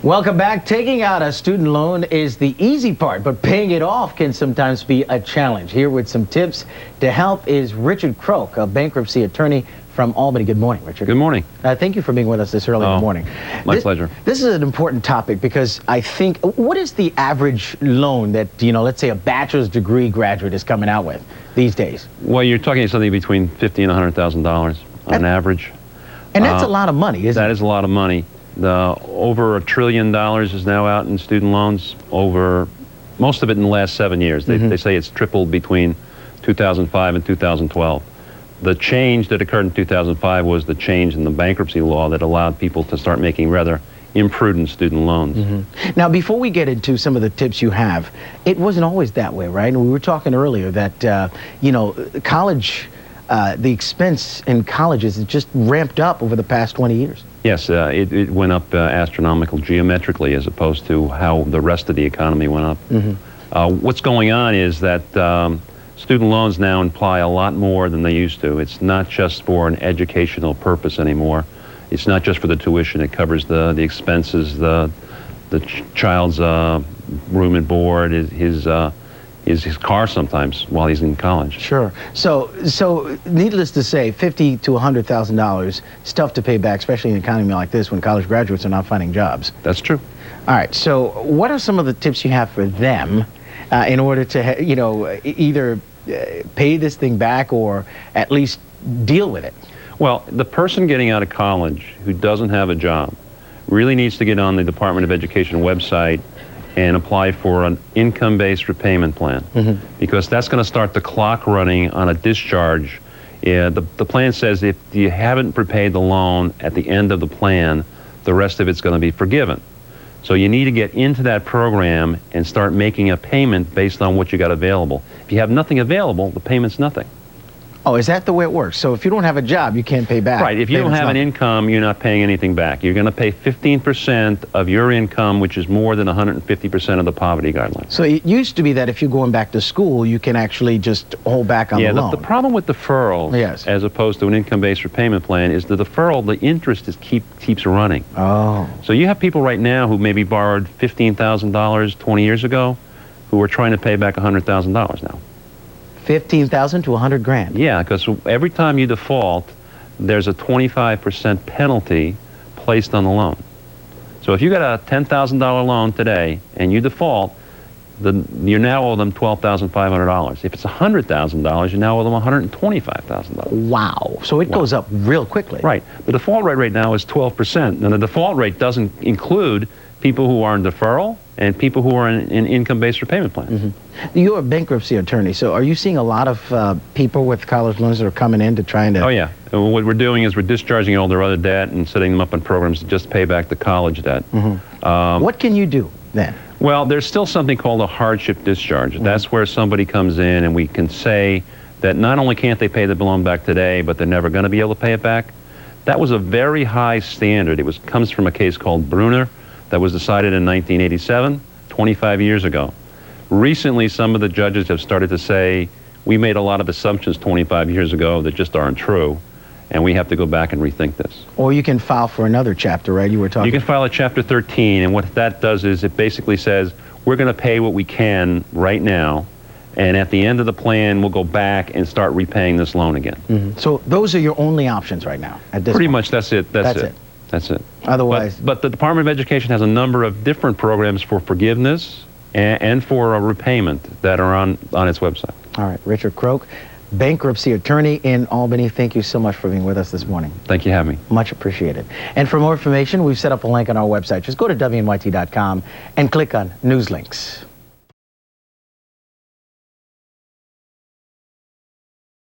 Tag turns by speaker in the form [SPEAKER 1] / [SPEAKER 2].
[SPEAKER 1] Welcome back. Taking out a student loan is the easy part, but paying it off can sometimes be a challenge. Here with some tips to help is Richard Croak, a bankruptcy attorney from Albany. Good morning, Richard.
[SPEAKER 2] Good morning.
[SPEAKER 1] Thank you for being with us this early in the morning.
[SPEAKER 2] My pleasure.
[SPEAKER 1] This is an important topic because I think, what is the average loan that, let's say a bachelor's degree graduate is coming out with these days?
[SPEAKER 2] Well, you're talking something between $50,000 and $100,000 on average.
[SPEAKER 1] And that's a lot of money, isn't it?
[SPEAKER 2] That is a lot of money. Over $1 trillion is now out in student loans, most of it in the last 7 years. They say it's tripled between 2005 and 2012. The change that occurred in 2005 was the change in the bankruptcy law that allowed people to start making rather imprudent student loans.
[SPEAKER 1] Now, before we get into some of the tips you have, it wasn't always that way, right? And we were talking earlier that, college, the expense in colleges has just ramped up over the past 20 years.
[SPEAKER 2] Yes, it went up astronomical geometrically as opposed to how the rest of the economy went up. What's going on is that student loans now imply a lot more than they used to. It's not just for an educational purpose anymore. It's not just for the tuition. It covers the expenses, the child's room and board, his car sometimes while he's in college.
[SPEAKER 1] Sure. So needless to say, $50,000 to $100,000 is tough to pay back, especially in an economy like this when college graduates are not finding jobs.
[SPEAKER 2] That's true.
[SPEAKER 1] All right. So what are some of the tips you have for them in order to, either pay this thing back or at least deal with it?
[SPEAKER 2] Well, the person getting out of college who doesn't have a job really needs to get on the Department of Education website and apply for an income-based repayment plan, because that's going to start the clock running on a discharge. The plan says if you haven't repaid the loan at the end of the plan, the rest of it's going to be forgiven. So you need to get into that program and start making a payment based on what you got available. If you have nothing available, the payment's nothing.
[SPEAKER 1] Oh, is that the way it works? So if you don't have a job, you can't pay back?
[SPEAKER 2] Right. If you don't have an income, you're not paying anything back. You're going to pay 15% of your income, which is more than 150% of the poverty guideline.
[SPEAKER 1] So it used to be that if you're going back to school, you can actually just hold back on the loan.
[SPEAKER 2] The problem with deferral, as opposed to an income-based repayment plan, is the deferral, the interest keeps running.
[SPEAKER 1] Oh.
[SPEAKER 2] So you have people right now who maybe borrowed $15,000 20 years ago who are trying to pay back $100,000 now.
[SPEAKER 1] 15,000 to 100 grand.
[SPEAKER 2] Yeah, because every time you default, there's a 25% penalty placed on the loan. So if you got a $10,000 loan today and you default, you now owe them $12,500. If it's $100,000, you now owe them $125,000.
[SPEAKER 1] Wow. So it goes up real quickly.
[SPEAKER 2] Right. The default rate right now is 12%. And the default rate doesn't include people who are in deferral and people who are in income-based repayment plans.
[SPEAKER 1] You're a bankruptcy attorney, so are you seeing a lot of people with college loans that are coming in to trying to...
[SPEAKER 2] Oh, yeah. And what we're doing is we're discharging all their other debt and setting them up in programs to just pay back the college debt.
[SPEAKER 1] What can you do then?
[SPEAKER 2] Well, there's still something called a hardship discharge. That's where somebody comes in and we can say that not only can't they pay the loan back today, but they're never going to be able to pay it back. That was a very high standard. It comes from a case called Bruner that was decided in 1987, 25 years ago. Recently, some of the judges have started to say, we made a lot of assumptions 25 years ago that just aren't true, and we have to go back and rethink this.
[SPEAKER 1] Or you can file for another chapter, right? You can
[SPEAKER 2] file a Chapter 13, and what that does is it basically says, we're going to pay what we can right now, and at the end of the plan, we'll go back and start repaying this loan again.
[SPEAKER 1] So those are your only options right now at this
[SPEAKER 2] Pretty
[SPEAKER 1] point?
[SPEAKER 2] much, that's it. That's it.
[SPEAKER 1] Otherwise...
[SPEAKER 2] But the Department of Education has a number of different programs for forgiveness and for repayment that are on its website.
[SPEAKER 1] All right. Richard Croak, bankruptcy attorney in Albany. Thank you so much for being with us this morning.
[SPEAKER 2] Thank you for having me.
[SPEAKER 1] Much appreciated. And for more information, we've set up a link on our website. Just go to WNYT.com and click on News Links.